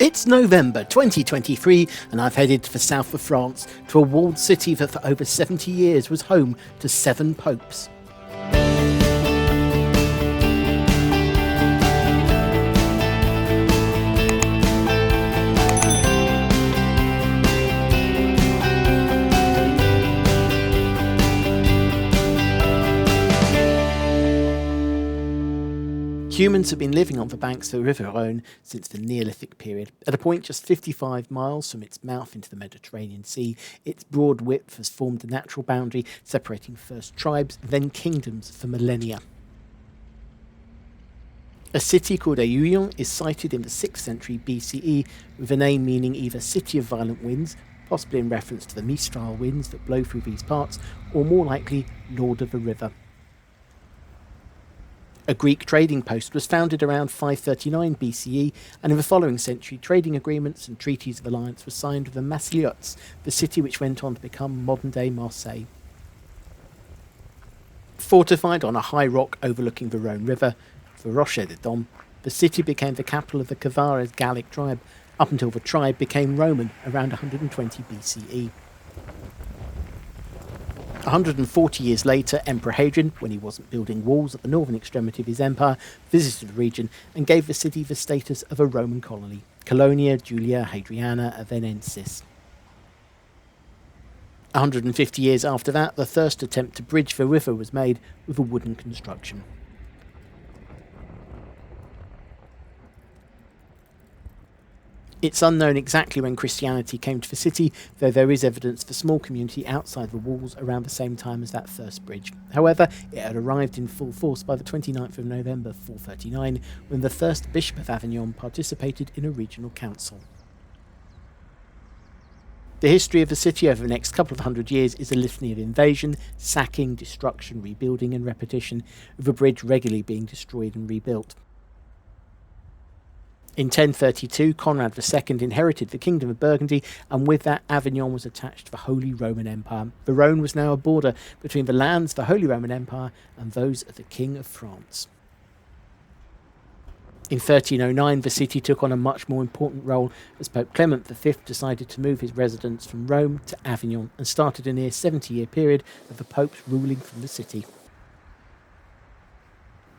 It's November 2023 and I've headed to the south of France, to a walled city that for over 70 years was home to 7 popes. Humans have been living on the banks of the River Rhône since the Neolithic period. At a point just 55 miles from its mouth into the Mediterranean Sea, its broad width has formed a natural boundary separating first tribes, then kingdoms for millennia. A city called Avignon is cited in the 6th century BCE, with a name meaning either City of Violent Winds, possibly in reference to the Mistral winds that blow through these parts, or more likely, Lord of the River. A Greek trading post was founded around 539 BCE, and in the following century trading agreements and treaties of alliance were signed with the Massiliots, the city which went on to become modern-day Marseille. Fortified on a high rock overlooking the Rhône River, the Rocher de Dom, the city became the capital of the Cavares Gallic tribe, up until the tribe became Roman around 120 BCE. 140 years later, Emperor Hadrian, when he wasn't building walls at the northern extremity of his empire, visited the region and gave the city the status of a Roman colony, Colonia Julia Hadriana Avenensis. 150 years after that, the first attempt to bridge the river was made with a wooden construction. It's unknown exactly when Christianity came to the city, though there is evidence of a small community outside the walls around the same time as that first bridge. However, it had arrived in full force by the 29th of November 439, when the first Bishop of Avignon participated in a regional council. The history of the city over the next couple of hundred years is a litany of invasion, sacking, destruction, rebuilding and repetition, with the bridge regularly being destroyed and rebuilt. In 1032, Conrad II inherited the Kingdom of Burgundy, and with that, Avignon was attached to the Holy Roman Empire. The Rhône was now a border between the lands of the Holy Roman Empire and those of the King of France. In 1309, the city took on a much more important role as Pope Clement V decided to move his residence from Rome to Avignon and started a near 70-year period of the popes ruling from the city.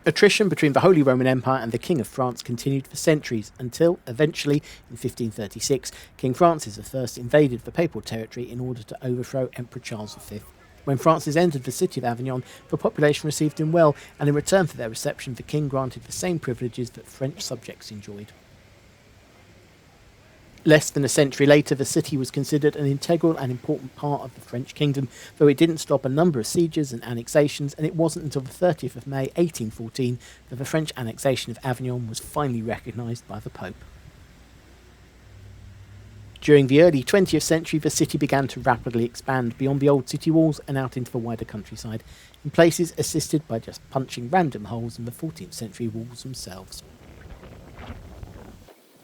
Attrition between the Holy Roman Empire and the King of France continued for centuries until, eventually, in 1536, King Francis I invaded the papal territory in order to overthrow Emperor Charles V. When Francis entered the city of Avignon, the population received him well, and in return for their reception, the king granted the same privileges that French subjects enjoyed. Less than a century later, the city was considered an integral and important part of the French kingdom, though it didn't stop a number of sieges and annexations, and it wasn't until the 30th of May 1814 that the French annexation of Avignon was finally recognised by the Pope. During the early 20th century, the city began to rapidly expand beyond the old city walls and out into the wider countryside, in places assisted by just punching random holes in the 14th century walls themselves.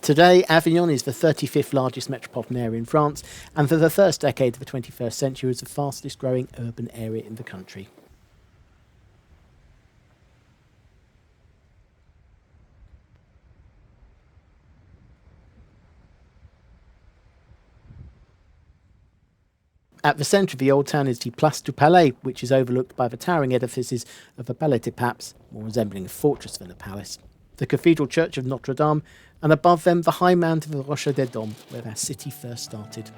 Today, Avignon is the 35th largest metropolitan area in France, and for the first decade of the 21st century was the fastest growing urban area in the country. At the centre of the old town is the Place du Palais, which is overlooked by the towering edifices of the Palais des Papes, more resembling a fortress than a palace, the Cathedral Church of Notre-Dame, and above them the high mount of the Rocher de Dom, where their city first started.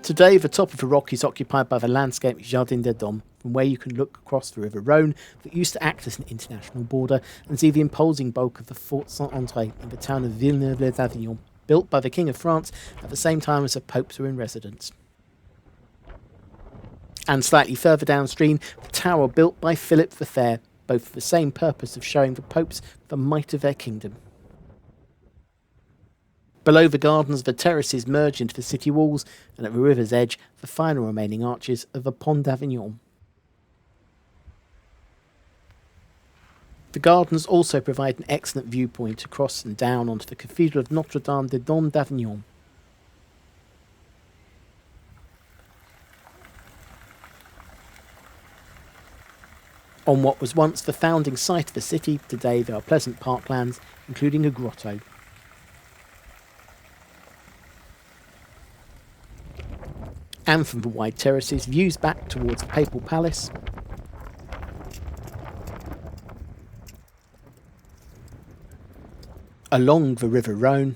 Today, the top of the rock is occupied by the landscape Jardin de Dom, from where you can look across the River Rhône that used to act as an international border and see the imposing bulk of the Fort Saint-André in the town of Villeneuve-lès-Avignon, built by the King of France at the same time as the popes were in residence. And slightly further downstream, the tower built by Philip the Fair, both for the same purpose of showing the popes the might of their kingdom. Below the gardens, the terraces merge into the city walls, and at the river's edge, the final remaining arches of the Pont d'Avignon. The gardens also provide an excellent viewpoint across and down onto the Cathédrale of Notre-Dame d'Avignon. On what was once the founding site of the city, today there are pleasant parklands, including a grotto. And from the wide terraces, views back towards the Papal Palace, along the River Rhône,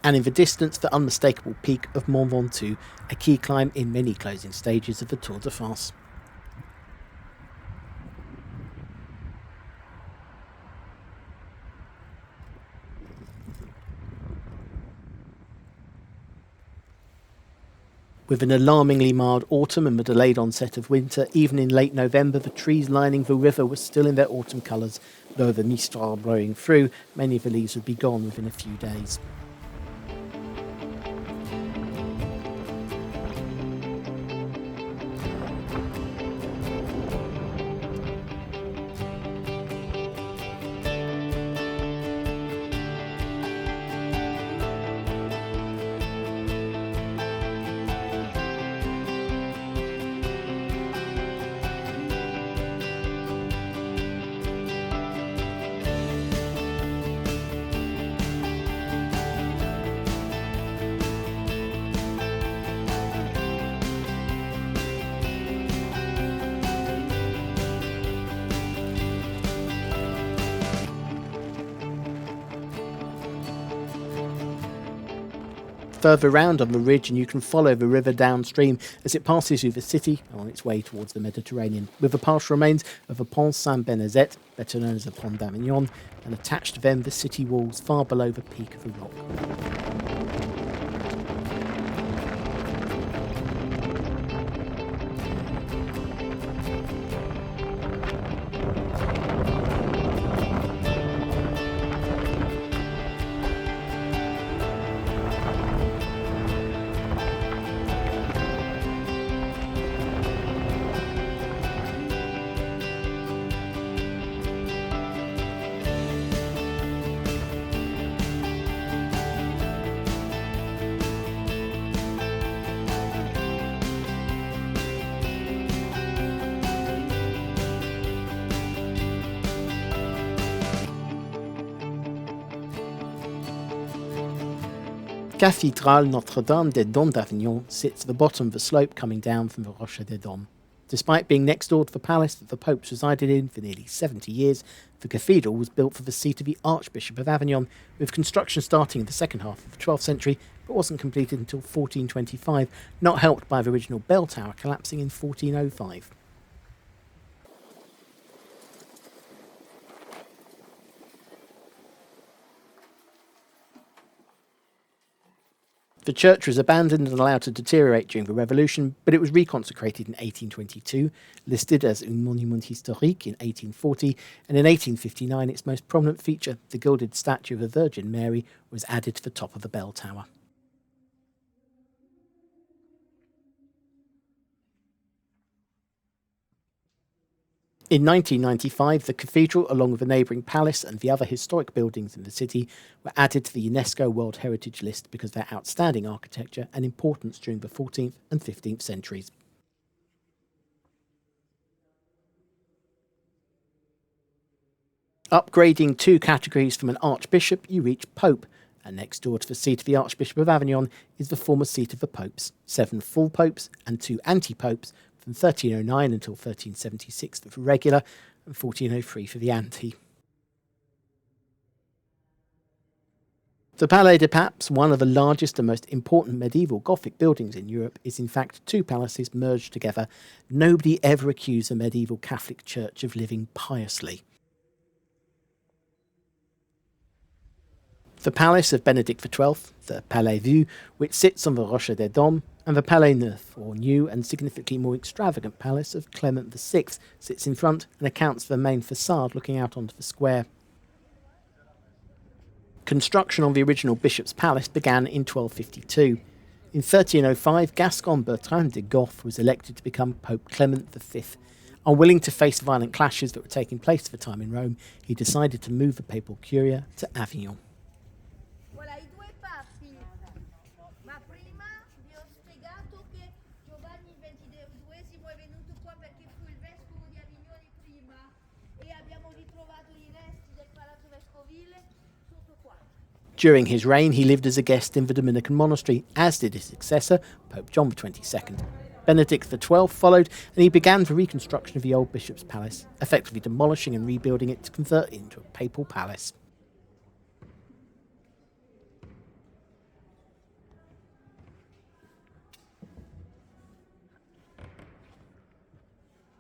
and in the distance the unmistakable peak of Mont Ventoux, a key climb in many closing stages of the Tour de France. With an alarmingly mild autumn and the delayed onset of winter, even in late November the trees lining the river were still in their autumn colours. Though the mistral blowing through, many of the leaves would be gone within a few days. Further round on the ridge, and you can follow the river downstream as it passes through the city and on its way towards the Mediterranean, with the partial remains of the Pont Saint-Benazet, better known as the Pont d'Avignon, and attached to them the city walls far below the peak of the rock. Cathédrale Notre-Dame d'Avignon sits at the bottom of the slope coming down from the Rocher des Doms. Despite being next door to the palace that the popes resided in for nearly 70 years, the cathedral was built for the seat of the Archbishop of Avignon, with construction starting in the second half of the 12th century, but wasn't completed until 1425, not helped by the original bell tower collapsing in 1405. The church was abandoned and allowed to deteriorate during the Revolution, but it was reconsecrated in 1822, listed as un monument historique in 1840, and in 1859 its most prominent feature, the gilded statue of the Virgin Mary, was added to the top of the bell tower. In 1995, the cathedral, along with the neighbouring palace and the other historic buildings in the city, were added to the UNESCO World Heritage List because of their outstanding architecture and importance during the 14th and 15th centuries. Upgrading 2 categories from an archbishop, you reach pope, and next door to the seat of the Archbishop of Avignon is the former seat of the popes, 7 full popes and 2 anti-popes, from 1309 until 1376 for the regular, and 1403 for the anti. The Palais des Papes, one of the largest and most important medieval Gothic buildings in Europe, is in fact 2 palaces merged together. Nobody ever accused the medieval Catholic Church of living piously. The palace of Benedict XII, the Palais Vieux, which sits on the Rocher des Doms, And the Palais Neuf, or new and significantly more extravagant palace of Clement VI, sits in front and accounts for the main facade looking out onto the square. Construction on the original bishop's palace began in 1252. In 1305, Gascon Bertrand de Goth was elected to become Pope Clement V. Unwilling to face violent clashes that were taking place at the time in Rome, he decided to move the papal curia to Avignon. During his reign, he lived as a guest in the Dominican monastery, as did his successor, Pope John XXII. Benedict XII followed, and he began the reconstruction of the old bishop's palace, effectively demolishing and rebuilding it to convert it into a papal palace.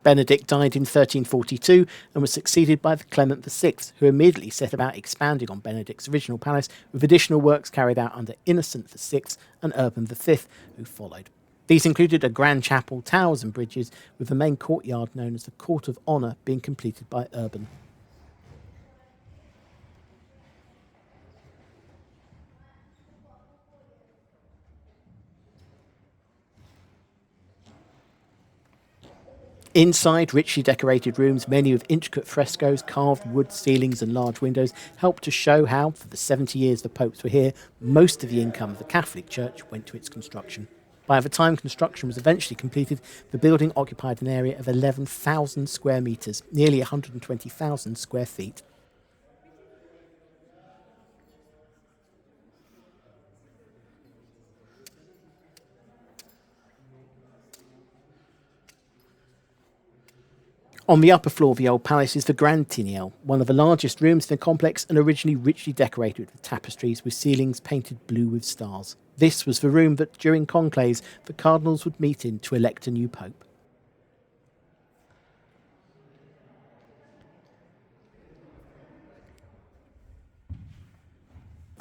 Benedict died in 1342 and was succeeded by Clement VI, who immediately set about expanding on Benedict's original palace, with additional works carried out under Innocent VI and Urban V, who followed. These included a grand chapel, towers and bridges, with the main courtyard known as the Court of Honour being completed by Urban. Inside, richly decorated rooms, many with intricate frescoes, carved wood ceilings and large windows, helped to show how, for the 70 years the popes were here, most of the income of the Catholic Church went to its construction. By the time construction was eventually completed, the building occupied an area of 11,000 square metres, nearly 120,000 square feet. On the upper floor of the old palace is the Grand Tinel, one of the largest rooms in the complex and originally richly decorated with tapestries with ceilings painted blue with stars. This was the room that, during conclaves, the cardinals would meet in to elect a new pope.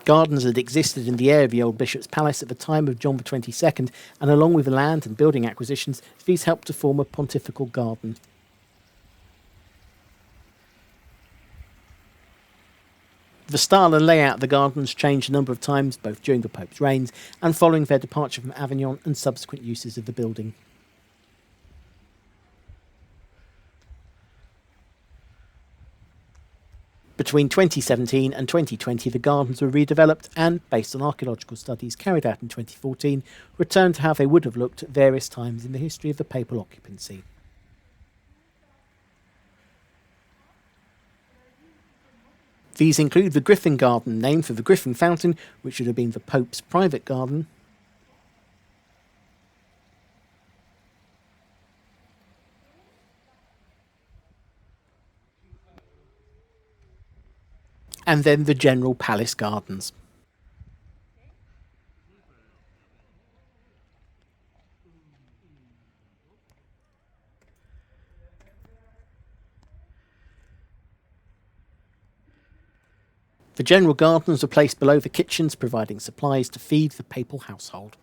Gardens had existed in the area of the old bishop's palace at the time of John XXII, and along with the land and building acquisitions, these helped to form a pontifical garden. The style and layout of the gardens changed a number of times, both during the Pope's reigns and following their departure from Avignon and subsequent uses of the building. Between 2017 and 2020, the gardens were redeveloped and, based on archaeological studies carried out in 2014, returned to how they would have looked at various times in the history of the papal occupancy. These include the Griffin Garden, named for the Griffin Fountain, which should have been the Pope's private garden, and then the general palace gardens. The general gardens were placed below the kitchens, providing supplies to feed the papal household.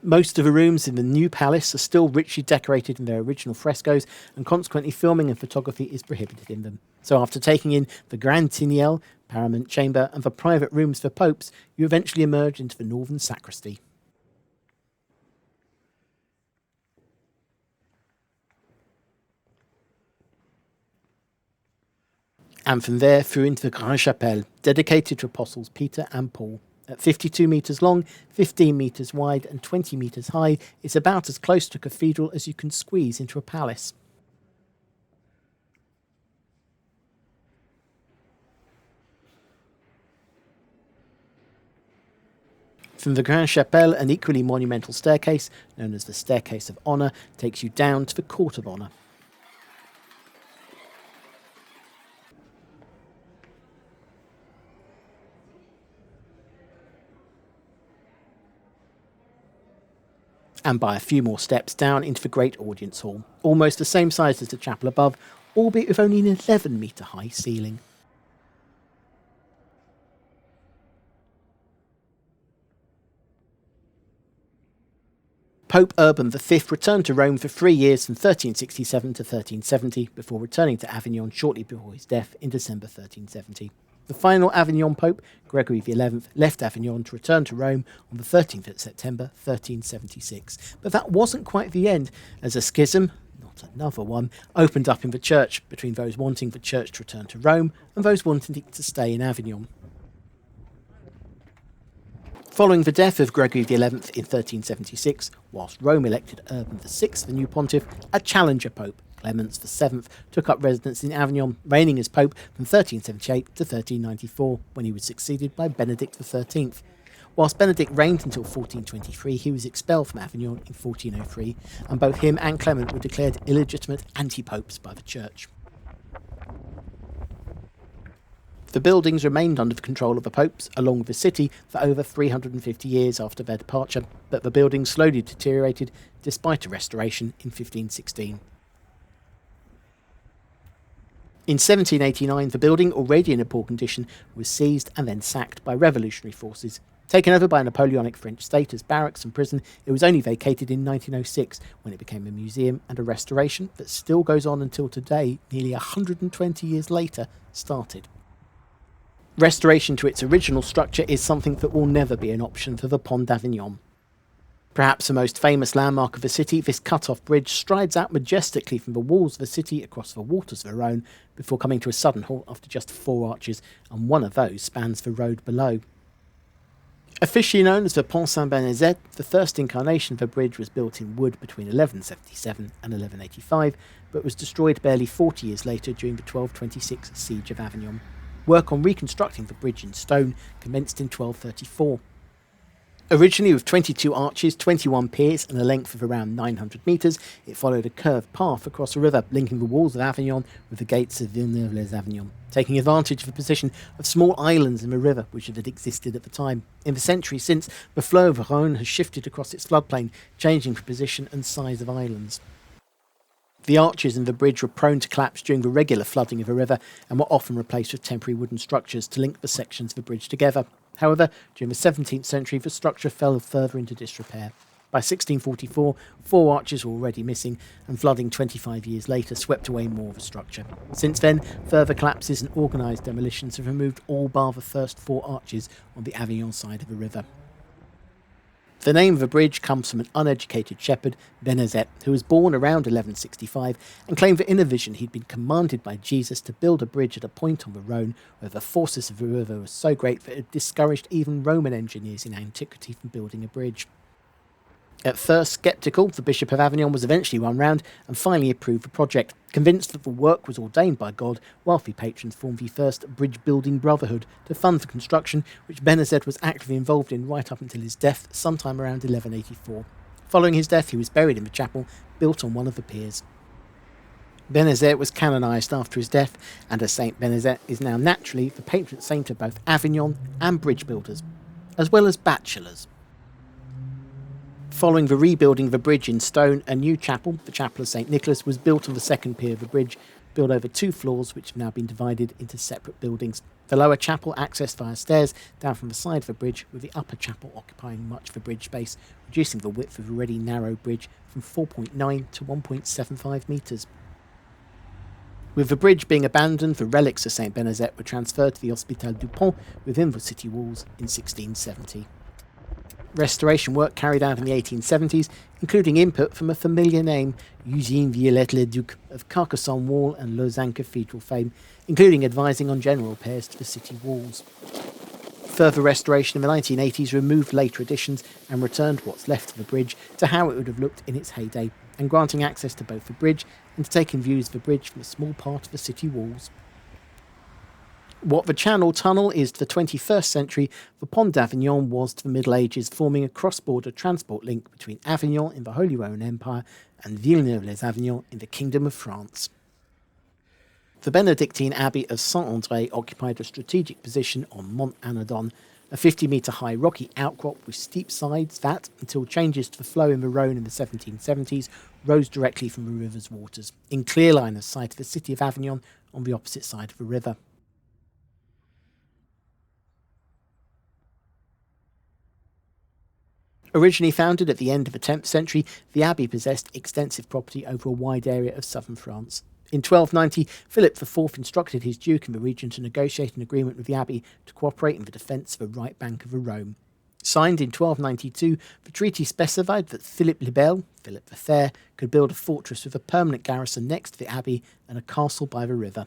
Most of the rooms in the new palace are still richly decorated in their original frescoes, and consequently filming and photography is prohibited in them. So after taking in the Grand Tinel, paramount chamber, and the private rooms for popes, you eventually emerge into the northern sacristy. And from there through into the Grande Chapelle, dedicated to Apostles Peter and Paul. At 52 metres long, 15 metres wide and 20 metres high, it's about as close to a cathedral as you can squeeze into a palace. From the Grande Chapelle, an equally monumental staircase, known as the Staircase of Honour, takes you down to the Court of Honour. And by a few more steps down into the Great Audience Hall, almost the same size as the chapel above, albeit with only an 11-metre high ceiling. Pope Urban V returned to Rome for 3 years from 1367 to 1370 before returning to Avignon shortly before his death in December 1370. The final Avignon Pope, Gregory XI, left Avignon to return to Rome on the 13th of September 1376. But that wasn't quite the end, as a schism, not another one, opened up in the church between those wanting the church to return to Rome and those wanting it to stay in Avignon. Following the death of Gregory XI in 1376, whilst Rome elected Urban VI the new pontiff, a challenger pope, Clemens VII, took up residence in Avignon, reigning as pope from 1378 to 1394, when he was succeeded by Benedict XIII. Whilst Benedict reigned until 1423, he was expelled from Avignon in 1403, and both him and Clement were declared illegitimate anti-popes by the church. The buildings remained under the control of the popes, along with the city, for over 350 years after their departure, but the buildings slowly deteriorated despite a restoration in 1516. In 1789, the building, already in a poor condition, was seized and then sacked by revolutionary forces. Taken over by a Napoleonic French state as barracks and prison, it was only vacated in 1906 when it became a museum, and a restoration that still goes on until today, nearly 120 years later, started. Restoration to its original structure is something that will never be an option for the Pont d'Avignon. Perhaps the most famous landmark of the city, this cut-off bridge strides out majestically from the walls of the city across the waters of the Rhone before coming to a sudden halt after just 4 arches, and one of those spans the road below. Officially known as the Pont Saint-Benezet, the first incarnation of the bridge was built in wood between 1177 and 1185, but was destroyed barely 40 years later during the 1226 Siege of Avignon. Work on reconstructing the bridge in stone commenced in 1234. Originally with 22 arches, 21 piers and a length of around 900 metres, it followed a curved path across a river linking the walls of Avignon with the gates of Villeneuve-lès-Avignon, taking advantage of the position of small islands in the river which had existed at the time. In the century since, the flow of the Rhone has shifted across its floodplain, changing the position and size of islands. The arches in the bridge were prone to collapse during the regular flooding of the river and were often replaced with temporary wooden structures to link the sections of the bridge together. However, during the 17th century, the structure fell further into disrepair. By 1644, 4 arches were already missing, and flooding 25 years later swept away more of the structure. Since then, further collapses and organised demolitions have removed all bar the first 4 arches on the Avignon side of the river. The name of the bridge comes from an uneducated shepherd, Benezet, who was born around 1165 and claimed that in a vision he'd been commanded by Jesus to build a bridge at a point on the Rhone where the forces of the river were so great that it had discouraged even Roman engineers in antiquity from building a bridge. At first sceptical, the Bishop of Avignon was eventually won round and finally approved the project, convinced that the work was ordained by God. Wealthy patrons formed the first bridge-building brotherhood to fund the construction, which Benezet was actively involved in right up until his death sometime around 1184. Following his death, he was buried in the chapel, built on one of the piers. Benezet was canonised after his death, and as Saint Benezet is now naturally the patron saint of both Avignon and bridge builders, as well as bachelors. Following the rebuilding of the bridge in stone, a new chapel, the Chapel of St. Nicholas, was built on the second pier of the bridge, built over 2 floors which have now been divided into separate buildings. The lower chapel accessed via stairs down from the side of the bridge, with the upper chapel occupying much of the bridge space, reducing the width of the already narrow bridge from 4.9 to 1.75 metres. With the bridge being abandoned, the relics of St. Benezet were transferred to the Hôpital du Pont within the city walls in 1670. Restoration work carried out in the 1870s, including input from a familiar name, Usine Viollet-le-Duc, of Carcassonne Wall and Lausanne Cathedral fame, including advising on general repairs to the city walls. Further restoration in the 1980s removed later additions and returned what's left of the bridge to how it would have looked in its heyday, and granting access to both the bridge and to taking views of the bridge from a small part of the city walls. What the Channel Tunnel is to the 21st century, the Pont d'Avignon was to the Middle Ages, forming a cross-border transport link between Avignon in the Holy Roman Empire and Villeneuve-lès-Avignon in the Kingdom of France. The Benedictine Abbey of Saint-André occupied a strategic position on Mont Anadon, a 50-metre-high rocky outcrop with steep sides that, until changes to the flow in the Rhone in the 1770s, rose directly from the river's waters, in clear line of sight of the city of Avignon on the opposite side of the river. Originally founded at the end of the 10th century, the abbey possessed extensive property over a wide area of southern France. In 1290, Philip IV instructed his duke in the region to negotiate an agreement with the abbey to cooperate in the defence of the right bank of the Rhône. Signed in 1292, the treaty specified that Philip le Bel, Philip the Fair, could build a fortress with a permanent garrison next to the abbey and a castle by the river.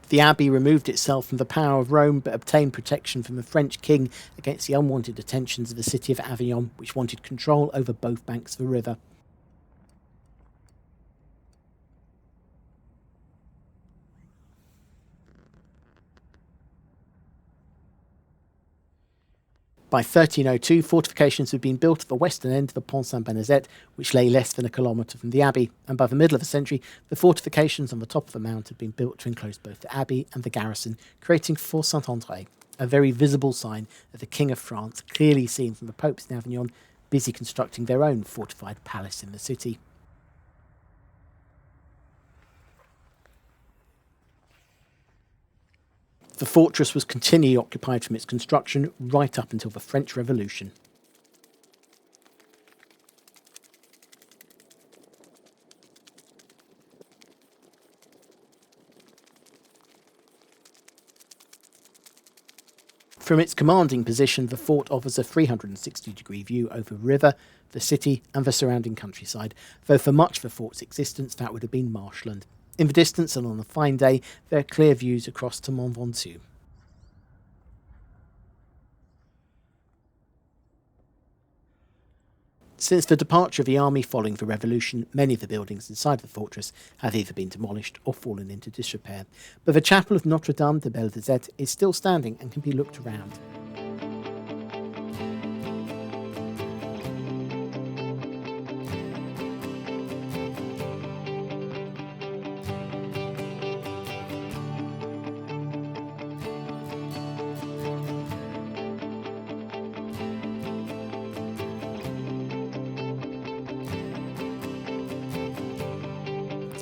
The abbey removed itself from the power of Rome but obtained protection from the French king against the unwanted attentions of the city of Avignon, which wanted control over both banks of the river. By 1302, fortifications had been built at the western end of the Pont Saint-Benazet, which lay less than a kilometre from the abbey, and by the middle of the century, the fortifications on the top of the mount had been built to enclose both the abbey and the garrison, creating Fort Saint-André, a very visible sign of the King of France, clearly seen from the popes in Avignon, busy constructing their own fortified palace in the city. The fortress was continually occupied from its construction right up until the French Revolution. From its commanding position, the fort offers a 360-degree view over the river, the city and the surrounding countryside, though for much of the fort's existence that would have been marshland. In the distance and on a fine day, there are clear views across to Mont Ventoux. Since the departure of the army following the revolution, many of the buildings inside the fortress have either been demolished or fallen into disrepair, but the chapel of Notre-Dame de Belle-Dezette is still standing and can be looked around.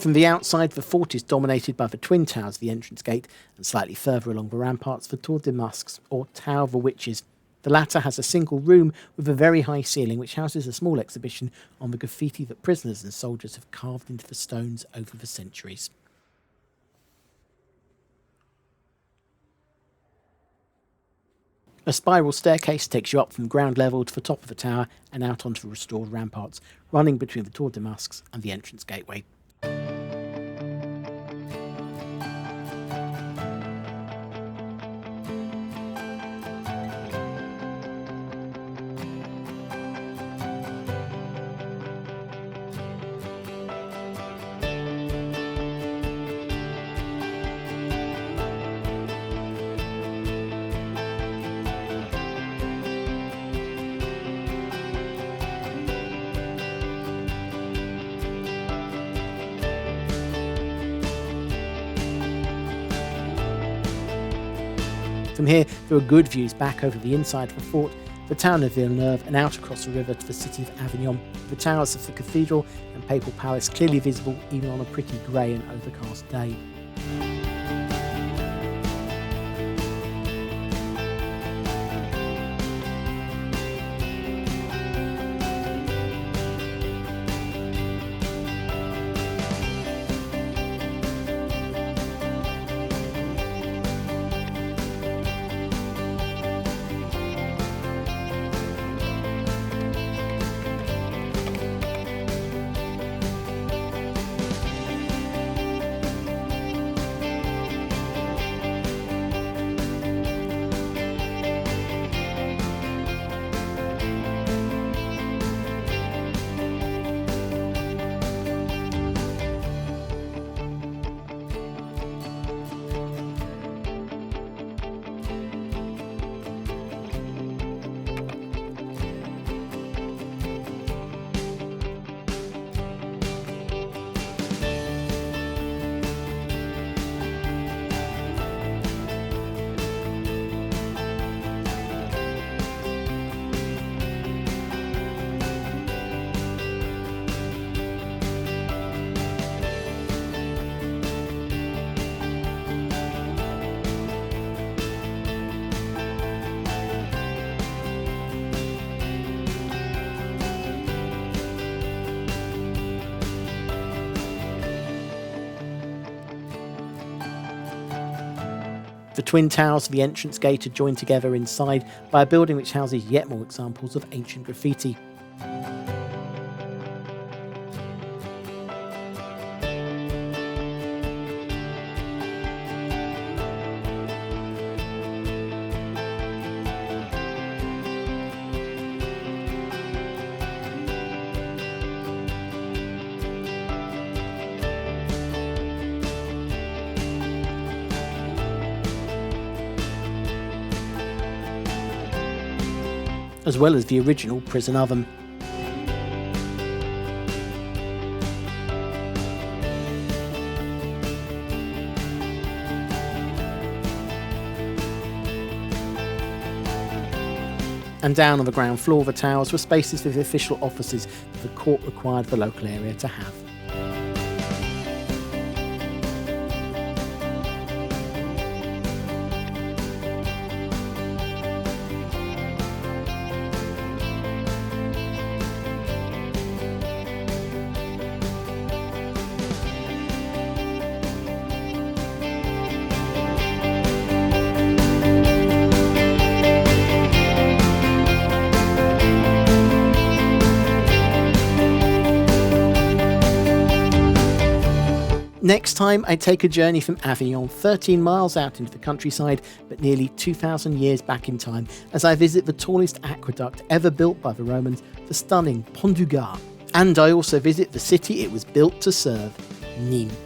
From the outside, the fort is dominated by the twin towers of the entrance gate, and slightly further along the ramparts, the Tour de Masques, or Tower of the Witches. The latter has a single room with a very high ceiling, which houses a small exhibition on the graffiti that prisoners and soldiers have carved into the stones over the centuries. A spiral staircase takes you up from ground level to the top of the tower and out onto the restored ramparts, running between the Tour de Masques and the entrance gateway. From here, there are good views back over the inside of the fort, the town of Villeneuve, and out across the river to the city of Avignon, the towers of the cathedral and papal palace clearly visible even on a pretty grey and overcast day. The twin towers of the entrance gate are joined together inside by a building which houses yet more examples of ancient graffiti. As well as the original prison oven. And down on the ground floor of the towers were spaces for the official offices that the court required the local area to have. Next time, I take a journey from Avignon, 13 miles out into the countryside, but nearly 2,000 years back in time, as I visit the tallest aqueduct ever built by the Romans, the stunning Pont du Gard. And I also visit the city it was built to serve, Nîmes.